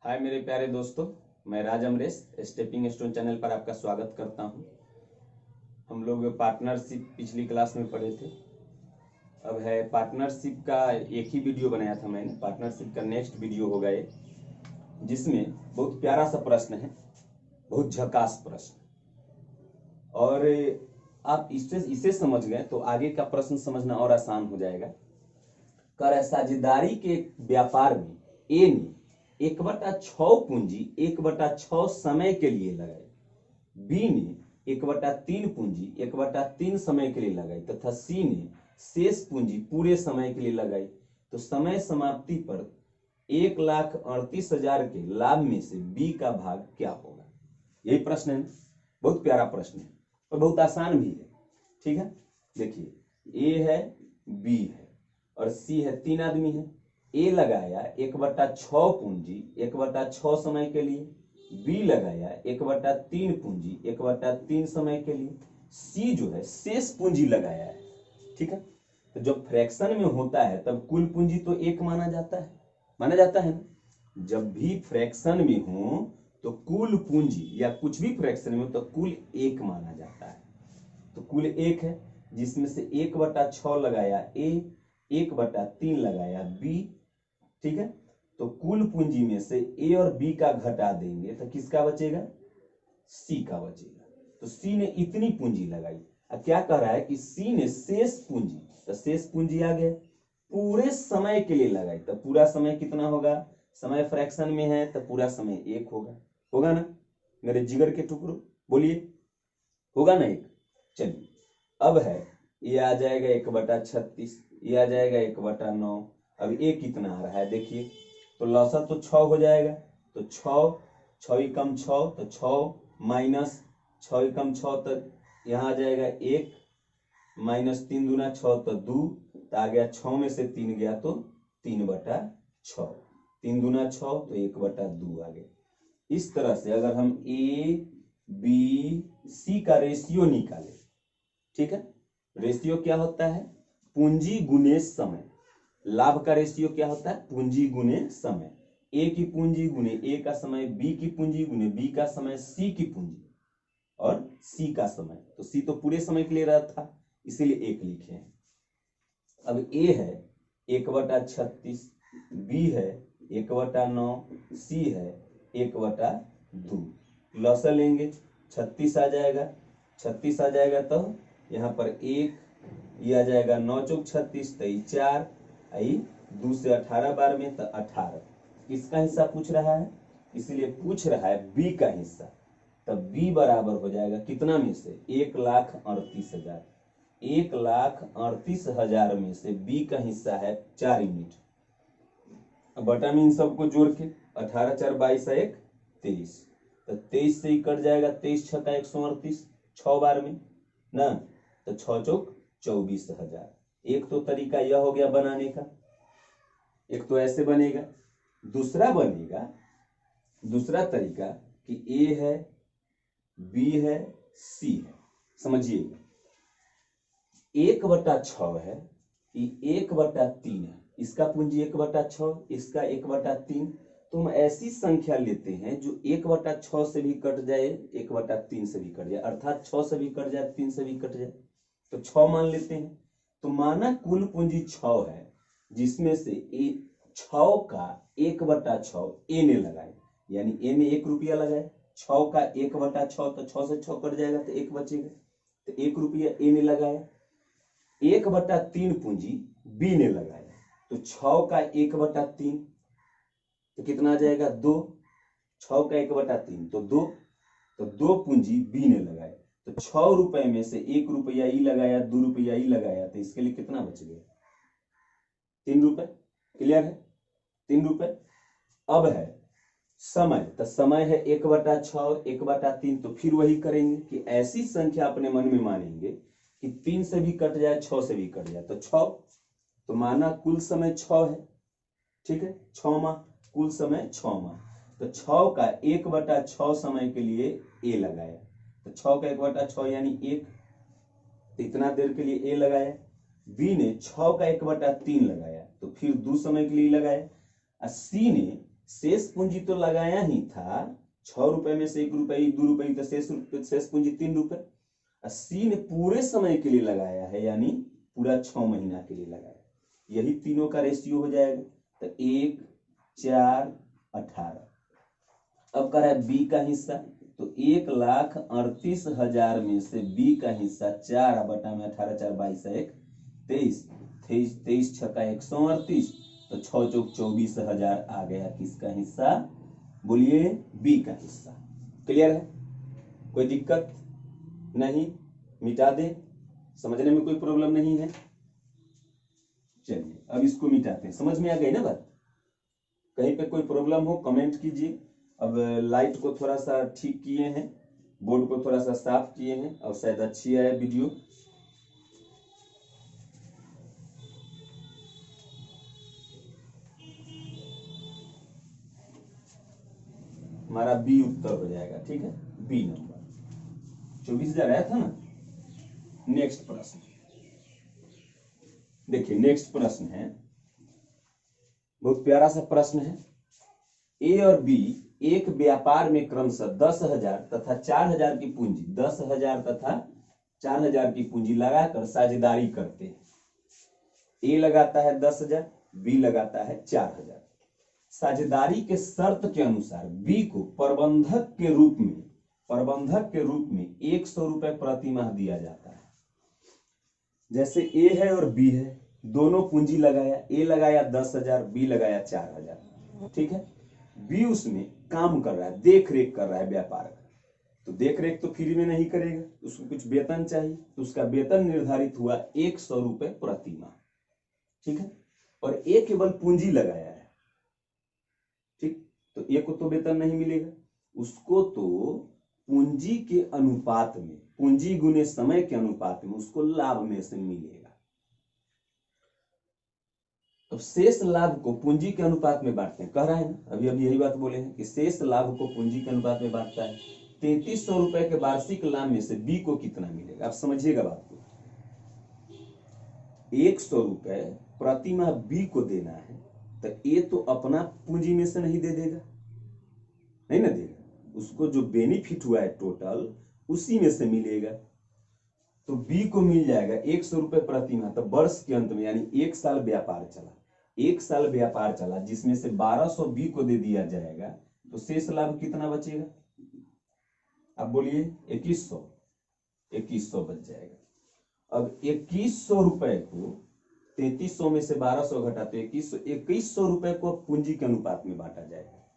हाय मेरे प्यारे दोस्तों, मैं राज अमरेश स्टेपिंग स्टोन चैनल पर आपका स्वागत करता हूं। हम लोग पार्टनरशिप पिछली क्लास में पढ़े थे। अब है पार्टनरशिप का एक ही वीडियो बनाया था मैंने। पार्टनरशिप का नेक्स्ट वीडियो होगा ये, जिसमें बहुत प्यारा सा प्रश्न है, बहुत झकास प्रश्न। और आप इसे समझ गए तो आगे का प्रश्न समझना और आसान हो जाएगा। कर साझेदारी के व्यापार में ए ने 1/6 पूंजी 1/6 समय के लिए लगाई, बी ने 1/3 पूंजी 1/3 समय के लिए लगाई तथा सी ने शेष पूंजी पूरे समय के लिए लगाई। तो समय समाप्ति पर 1,38,000 के लाभ में से बी का भाग क्या होगा? यही प्रश्न है। बहुत प्यारा प्रश्न है और बहुत आसान भी है। ठीक है, देखिए ए है, बी है और सी है। तीन आदमी है। ए लगाया 1/6 पूंजी 1/6 समय के लिए, बी लगाया 1/3 पूंजी 1/3 समय के लिए, सी जो है शेष पूंजी लगाया है। ठीक है, तो जब फ्रैक्शन में होता है तब कुल पूंजी तो एक माना जाता है ना। जब भी फ्रैक्शन में हो तो कुल पूंजी या कुछ भी फ्रैक्शन में हो तो कुल एक माना जाता है। तो कुल एक है, जिसमें से 1/6 लगाया ए, 1/3 लगाया बी। ठीक है, तो कुल पूंजी में से ए और बी का घटा देंगे तो किसका बचेगा? सी का बचेगा। तो सी ने इतनी पूंजी लगाई। अब क्या कह रहा है कि सी ने शेष पूंजी, तो शेष पूंजी आ गया पूरे समय के लिए लगाई। तो पूरा समय कितना होगा? समय फ्रैक्शन में है तो पूरा समय एक होगा ना मेरे जिगर के टुकड़ों, बोलिए होगा ना एक। चलिए अब है ये आ जाएगा 1/36, ये आ जाएगा 1/9। अब ये कितना आ रहा है देखिए, तो लौसत तो 6 हो जाएगा। तो 6 कम 6 तो 6 माइनस 6 कम 6 तो यहाँ आ जाएगा 1 माइनस 3 दूना 6 तो 2, तो आ गया 6 में से 3 गया तो 3/6। 3 दूना 6 तो 1/2 आ गया। इस तरह से अगर हम ए बी सी का रेशियो निकालें, ठीक है, रेशियो क्या होता है? पूंजी गुने समय। लाभ का रेशियो क्या होता है? पूंजी गुने समय। ए की पूंजी गुने ए का समय, बी की पूंजी गुने बी का समय, सी की पूंजी और सी का समय। तो सी तो पूरे समय के लिए रहा था, इसीलिए एक लिखे हैं। अब ए है 1/36, बी है 1/9, सी है 1/2। लॉसा लेंगे 36 आ जाएगा। 36 आ जाएगा तो यहाँ पर एक, ये आ जाएगा 9 चौक 36, तो 4 आई 2 से 18 बार में तो 18। किसका हिस्सा पूछ रहा है? इसलिए पूछ रहा है बी का हिस्सा। तब बी बराबर हो जाएगा कितना में से? 1,38,000। 1,38,000 में से बी का हिस्सा है 4 यूनिट। अब बटा में इन सबको जोड़ के 18 4 22 1 23, तो 23 से ही कट जाएगा। 23 छक्का 138 6 बार में ना, तो 6 चौक 24,000। एक तो तरीका यह हो गया बनाने का, एक तो ऐसे बनेगा। दूसरा बनेगा, दूसरा तरीका कि ए है, बी है, सी है। समझिएगा 1/6 है, ये 1/3 है। इसका पूंजी 1/6, इसका 1/3। तो हम ऐसी संख्या लेते हैं जो 1/6 से भी कट जाए, 1/3 से भी कट जाए, अर्थात 6 से भी कट जाए, 3 से भी कट जाए। तो 6 मान लेते हैं। तो माना कुल पूंजी 6 है, जिसमें से 6 का 1/6 ए ने लगाए, यानी ए ने 1 रुपया लगाया। 6 का 1/6 तो 6 से 6 कट जाएगा तो 1 बचेगा। तो 1 रुपया ए ने लगाया। 1/3 पूंजी बी ने लगाया, तो 6 का 1/3 तो कितना आ जाएगा? 2। 6 का 1/3 तो 2, तो 2 पूंजी बी ने लगाया। तो 6 रुपए में से 1 रुपया ई लगाया, 2 रुपया ई लगाया, तो इसके लिए कितना बच गया? 3 रुपए। क्लियर है? 3 रुपए। अब है समय, तो समय है 1/6 1/3। तो फिर वही करेंगे कि ऐसी संख्या अपने मन में मानेंगे कि 3 से भी कट जाए, 6 से भी कट जाए। तो 6, तो माना कुल समय 6 है। ठीक है, 6 माह, कुल समय 6 माह। तो 6 का 1/6 समय के लिए ए लगाया, तो 6 का 1/6 यानी 1, तो इतना देर के लिए ए लगाया। बी ने 6 का 1/3 लगाया, तो फिर 2 समय के लिए लगाया। सी ने शेष पूंजी तो लगाया ही था, 6 रुपए में से 1 रुपये 2 रुपये तो शेष पूंजी 3 रुपए। सी ने पूरे समय के लिए लगाया है, यानी पूरा 6 महीना के लिए लगाया, यही तीनों का रेशियो हो जाएगा। तो 1, 4, 18। अब कह रहा है बी का हिस्सा, तो 1,38,000 में से बी का हिस्सा 4 बटा में 18, 4 22 1 23, 23 छक्का 138, तो 6 चौक 24,000 आ गया किसका हिस्सा? बोलिए बी का हिस्सा। क्लियर है? कोई दिक्कत नहीं, मिटा दे, समझने में कोई प्रॉब्लम नहीं है। चलिए अब इसको मिटाते हैं। समझ में आ गई ना बात? कहीं पे कोई प्रॉब्लम हो कमेंट कीजिए। अब लाइट को थोड़ा सा ठीक किए हैं, बोर्ड को थोड़ा सा साफ किए हैं, और शायद अच्छी आए वीडियो। हमारा बी उत्तर हो जाएगा। ठीक है, बी नंबर 24,000 आया था ना। नेक्स्ट प्रश्न देखिए, नेक्स्ट प्रश्न है, बहुत प्यारा सा प्रश्न है। ए और बी एक व्यापार में क्रमशः 10,000 तथा 4,000 की पूंजी, 10,000 तथा 4,000 की पूंजी लगाकर साझेदारी करते हैं। ए लगाता है 10,000, बी लगाता है 4,000। साझेदारी के शर्त के अनुसार बी को प्रबंधक के रूप में 100 रुपए प्रति माह दिया जाता है। जैसे ए है और बी है, दोनों पूंजी लगाया, ए लगाया 10,000, बी लगाया 4,000। ठीक है, बी उसमें काम कर रहा है, देख रेख कर रहा है व्यापार का। तो देख रेख तो फ्री में नहीं करेगा, उसको कुछ वेतन चाहिए, तो उसका वेतन निर्धारित हुआ 100 रुपए प्रति माह। ठीक है, और ए केवल पूंजी लगाया है। ठीक, तो ए को तो वेतन नहीं मिलेगा, उसको तो पूंजी के अनुपात में, पूंजी गुने समय के अनुपात में उसको लाभ में से मिलेगा। तो शेष लाभ को पूंजी के अनुपात में बांटते हैं, कह रहा है ना, अभी अभी यही बात बोले हैं कि शेष लाभ को पूंजी के अनुपात में बांटता है। 3,300 रुपए के वार्षिक लाभ में से बी को कितना मिलेगा? आप समझिएगा बात को। 100 रुपए प्रति माह बी को देना है, तो ये तो अपना पूंजी में से नहीं दे देगा, नहीं ना देगा, उसको जो बेनिफिट हुआ है टोटल उसी में से मिलेगा। तो बी को मिल जाएगा 100 रुपए प्रति माह। तो वर्ष के अंत में, यानी 1 साल व्यापार चला, 1 साल व्यापार चला, जिसमें से 1200 बी को दे दिया जाएगा, तो शेष लाभ कितना बचेगा? आप बोलिए 2100 बच जाएगा। अब 2100 रुपए को 3,300 में से 1200 घटा, तो 2100 रुपए को पूंजी के अनुपात में बांटा जाएगा।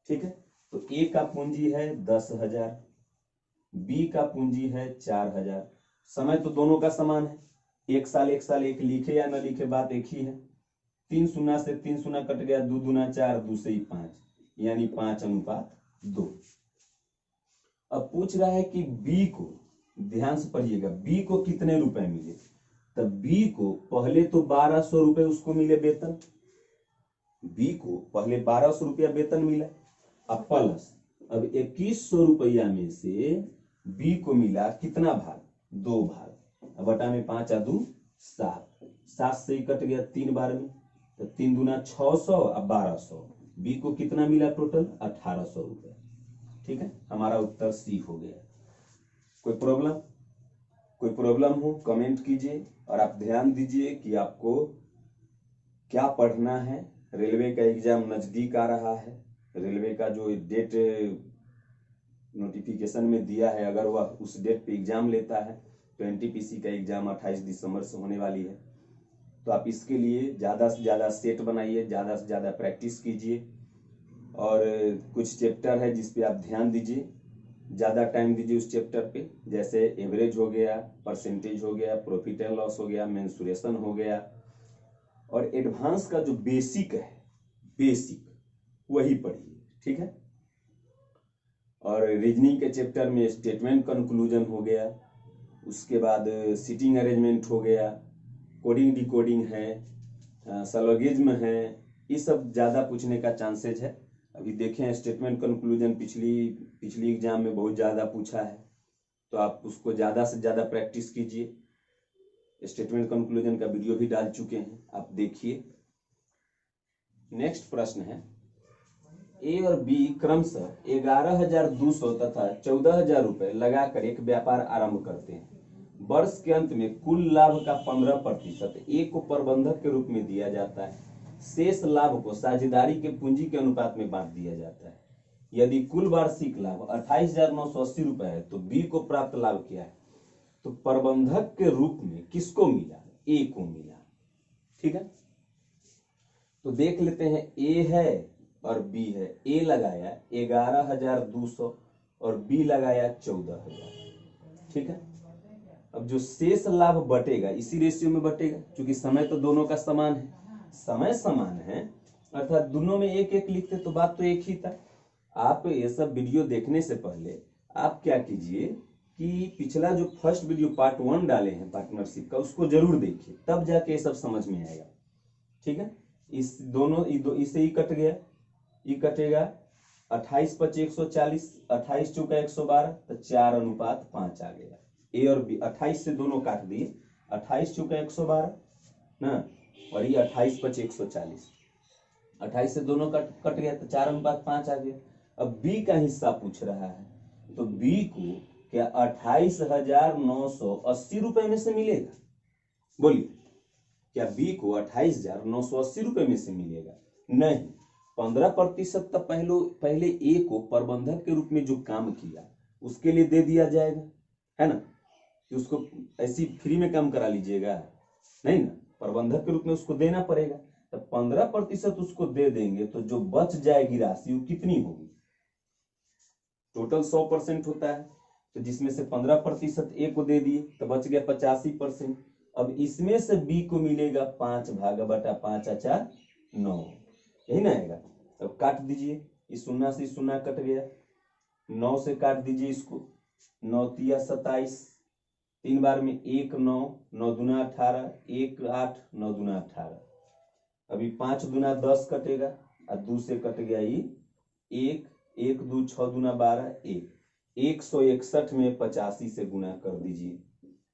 ठीक है, तो ए का पूंजी है 10,000, बी का पूंजी है 4,000। समय तो दोनों का समान है, 1 साल 1 साल, एक लिखे या न लिखे बात एक ही है। 3 शून्य से 3 शून्य कट गया, 2 दूना 4, 2 से 5, यानी 5:2। अब पूछ रहा है कि बी को, ध्यान से पढ़िएगा, बी को कितने रुपए मिले? तब बी को पहले तो 1,200 रुपए उसको मिले वेतन, बी को पहले 1,200 रुपया वेतन मिला, अब प्लस अब 2,100 रुपया में से बी को मिला कितना भाग? 2 भाग। अब बटा में 5 2 7, 7 से ही कट गया 3 बार में, तो 3 दूना 600, अब 1,200। बी को कितना मिला टोटल? 1,800 रुपए। ठीक है, हमारा उत्तर सी हो गया। कोई प्रॉब्लम हो कमेंट कीजिए, और आप ध्यान दीजिए कि आपको क्या पढ़ना है। रेलवे का एग्जाम नजदीक आ रहा है, रेलवे का जो डेट नोटिफिकेशन में दिया है, अगर वह उस डेट पे एग्जाम लेता है तो एनटीपीसी का एग्जाम 28 दिसंबर से होने वाली है। तो आप इसके लिए ज़्यादा से ज़्यादा सेट बनाइए, ज़्यादा से ज़्यादा प्रैक्टिस कीजिए, और कुछ चैप्टर है जिस पे आप ध्यान दीजिए, ज़्यादा टाइम दीजिए उस चैप्टर पे, जैसे एवरेज हो गया, परसेंटेज हो गया, प्रॉफिट एंड लॉस हो गया, मेंसुरेशन हो गया, और एडवांस का जो बेसिक है, बेसिक वही पढ़िए। ठीक है, और रीजनिंग के चैप्टर में स्टेटमेंट कंक्लूजन हो गया, उसके बाद सिटिंग अरेंजमेंट हो गया, कोडिंग डिकोडिंग है, सलोगिज्म है, ये सब ज़्यादा पूछने का चांसेज है। अभी देखें स्टेटमेंट कंक्लूजन पिछली एग्जाम में बहुत ज़्यादा पूछा है, तो आप उसको ज़्यादा से ज़्यादा प्रैक्टिस कीजिए। स्टेटमेंट कंक्लूजन का वीडियो भी डाल चुके हैं, आप देखिए। नेक्स्ट प्रश्न है, ए और बी क्रमशः 11,200 तथा 14,000 रुपए लगाकर एक व्यापार आरंभ करते हैं। वर्ष के अंत में कुल लाभ का 15% ए को प्रबंधक के रूप में दिया जाता है। शेष लाभ को साझेदारी के पूंजी के अनुपात में बांट दिया जाता है। यदि कुल वार्षिक लाभ 28,980 रुपए है तो बी को प्राप्त लाभ क्या है? तो प्रबंधक के रूप में किसको मिला? ए को मिला। ठीक है, तो देख लेते हैं, ए है और बी है। ए लगाया 11,200 और बी लगाया 14,000। ठीक है, अब जो शेष लाभ बटेगा इसी रेशियो में बटेगा, क्योंकि समय तो दोनों का समान है। समय समान है अर्थात दोनों में एक एक लिखते तो बात तो एक ही था। आप ये सब वीडियो देखने से पहले आप क्या कीजिए कि पिछला जो फर्स्ट वीडियो पार्ट 1 डाले हैं पार्टनरशिप का, उसको जरूर देखिए, तब जाके ये सब समझ में आएगा। ठीक है, इस दोनों इसे ही कट गया, ये कटेगा 28 × 5 140, 28 × 112 तो 4:5 आ गया। ए और बी 28 से दोनों काट दिए, 28 × 112 ना, और ये 28 × 5 140, 28 से दोनों कट गया तो 4:5 आ गया। अब बी का हिस्सा पूछ रहा है, तो बी को क्या 28,980 रुपए में से मिलेगा? बोलिए, क्या बी को 28,980 रुपए में से मिलेगा? नहीं, 15% तो पहले ए को प्रबंधक के रूप में जो काम किया उसके लिए दे दिया जाएगा, है ना, कि उसको ऐसी फ्री में काम करा लीजिएगा, नहीं ना, प्रबंधक के रूप में उसको देना पड़ेगा। तो 15% उसको दे देंगे तो जो बच जाएगी राशि वो कितनी होगी? टोटल 100% होता है, तो जिसमें से 15% ए को दे दिए तो बच गया 85%। अब इसमें से बी को मिलेगा 5/5 × 9, यही ना आएगा। अब काट दीजिए, इस 0 से 0 कट गया, 9 से काट दीजिए इसको, 9 × 27, 3 बार में 1 9, 9 दूना 18, 1 8, 9 दूना 18। अभी 5 दूना 10 कटेगा और 2 से कट गया ये 1, 1 2 6 दूना 12, 1, 161 में 85 से गुना कर दीजिए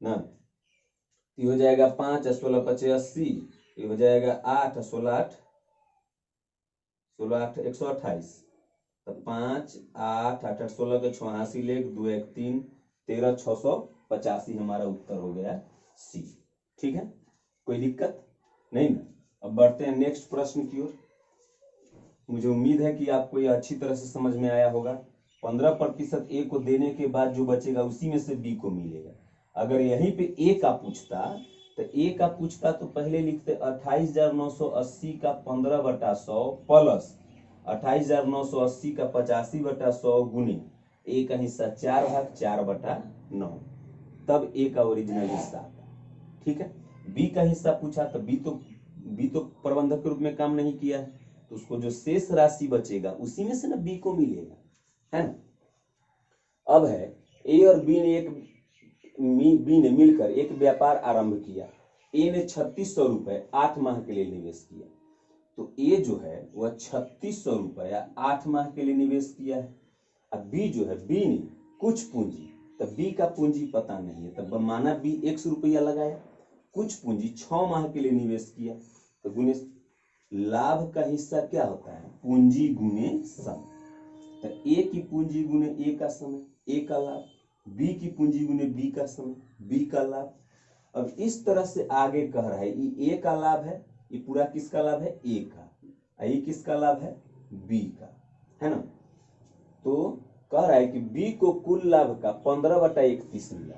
ना, ये हो जाएगा 5 और 16 × 5 80, ये हो जाएगा 8 और 16 8 128, तो 5 8 8 16 के 86 ले 2 1 3 13 685 हमारा उत्तर हो गया सी। ठीक है, कोई दिक्कत नहीं ना। अब बढ़ते हैं नेक्स्ट प्रश्न की ओर। मुझे उम्मीद है कि आपको यह अच्छी तरह से समझ में आया होगा। 15% ए को देने के बाद जो बचेगा उसी में से बी को मिलेगा। अगर यहीं पे ए का पूछता तो पहले लिखते 28,980 का 15/100 प्लस 28,980 का 85/100 गुने ए का हिस्सा 4/4/9, तब ए का ओरिजिनल हिस्सा आता। ठीक है, बी का हिस्सा पूछा तो बी तो प्रबंधक के रूप में काम नहीं किया है, तो उसको जो शेष राशि बचेगा उसी में से ना बी को मिलेगा, है ना। अब है ए और बी ने मिलकर एक व्यापार आरंभ किया। ए ने 3600 रुपए 8 माह के लिए निवेश किया, तो ए जो है वह 3600 रुपया 8 माह के लिए निवेश किया है। अब बी जो है, बी ने कुछ पूंजी, तो बी का पूंजी पता नहीं है, तब माना बी 100 रुपया लगाया, कुछ पूंजी 6 माह के लिए निवेश किया, तो गुने लाभ का हिस्सा क्या होता है? पूंजी गुने समय। तो ए की पूंजी गुने ए का समय, ए का लाभ, बी की पूंजी गुने बी का समय, बी का लाभ। अब इस तरह से आगे कह रहा है, ये ए का लाभ है, ये पूरा किसका लाभ है? ए का, ये किसका लाभ है? बी का, है ना। तो कह रहा है कि बी को कुल लाभ का 15/31 मिला।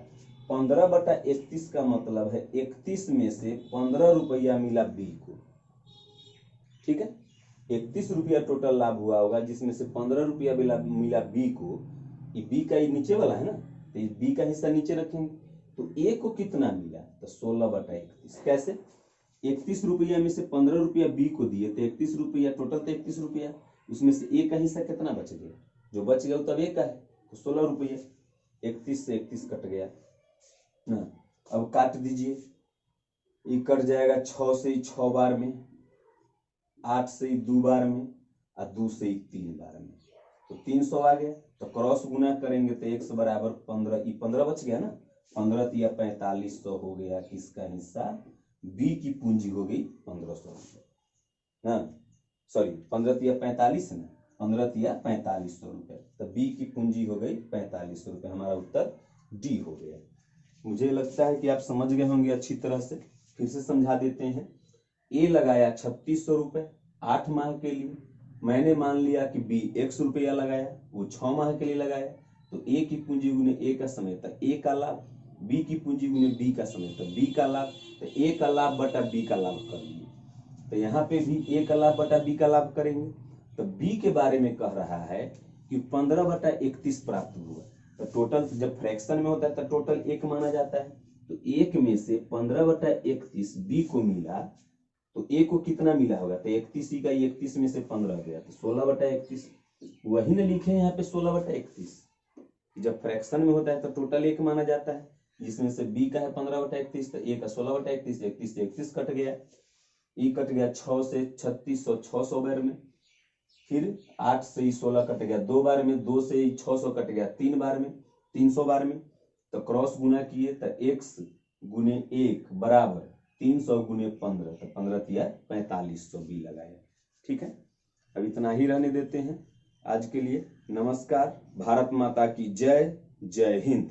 15/31 का मतलब है 31 में से 15 रुपया मिला बी को। ठीक है, 31 रुपया टोटल लाभ हुआ होगा, जिसमें से 15 रुपया मिला बी को। ये बी का ये नीचे वाला है ना, तो इस बी का हिस्सा नीचे रखेंगे, तो ए को कितना मिला? तो 16/31। कैसे? 31 रुपया में से 15 रुपया बी को दिए तो 31 रुपया, टोटल तो 31 रुपया, उसमें से ए का हिस्सा कितना बच गया? जो बच गया वो तब ए का है, तो 16 रुपया। 31 से 31 कट गया ना। अब काट दीजिए, ये कट जाएगा 6 से 6 बार में, 8 से 2 बार में, और 2 से 3 बार में, तो 300 आ गया। तो क्रॉस गुना करेंगे तो 1 बराबर 15, ये 15 बच गया ना, 15 या 4500 हो गया किसका हिस्सा? बी की पूंजी हो गई 1500 रुपये ना, सॉरी 15 या 45 ना, 15 तिया 4500 रुपए। तो बी की पूंजी हो गई 4500 रुपए। हमारा उत्तर डी हो गया। मुझे लगता है कि आप समझ गए होंगे अच्छी तरह से। फिर से समझा देते हैं। ए लगाया 3600 रुपए 8 माह के लिए। मैंने मान लिया कि बी 100 रुपया लगाया, वो 6 माह के लिए लगाया। तो ए की पूंजी गुने ए का समय था ए का लाभ, बी की पूंजी गुने बी का समय था बी का लाभ। तो ए का लाभ बटा बी का लाभ कर लिए। तो यहाँ पे भी ए का लाभ बटा बी का लाभ करेंगे। तो बी के बारे में कह रहा है कि 15/31 प्राप्त हुआ। तो टोटल जब फ्रैक्शन में होता है तो टोटल 1 माना जाता है। तो 1 में से 15/31 बी को मिला, तो ए को कितना मिला होगा? तो 31 का 31 में से 15 गया तो 16/31। वही ना लिखे यहाँ पे 16/31। जब फ्रैक्शन में होता है तो टोटल 1 माना जाता है, जिसमें से बी का है 15/31, तो ए का 16/31। 31 से 31 कट गया, ई कट गया 6 से 3600, 600 बार में। फिर 8 से 16 कट गया 2 बार में, 2 से 600 कट गया 3 बार में, 300 बार में। तो क्रॉस गुना किए तो x गुने 1 बराबर 300 गुने 15, तो 15 तिया 4500 बी लगाया। ठीक है, अब इतना ही रहने देते हैं आज के लिए। नमस्कार। भारत माता की जय। जय हिंद।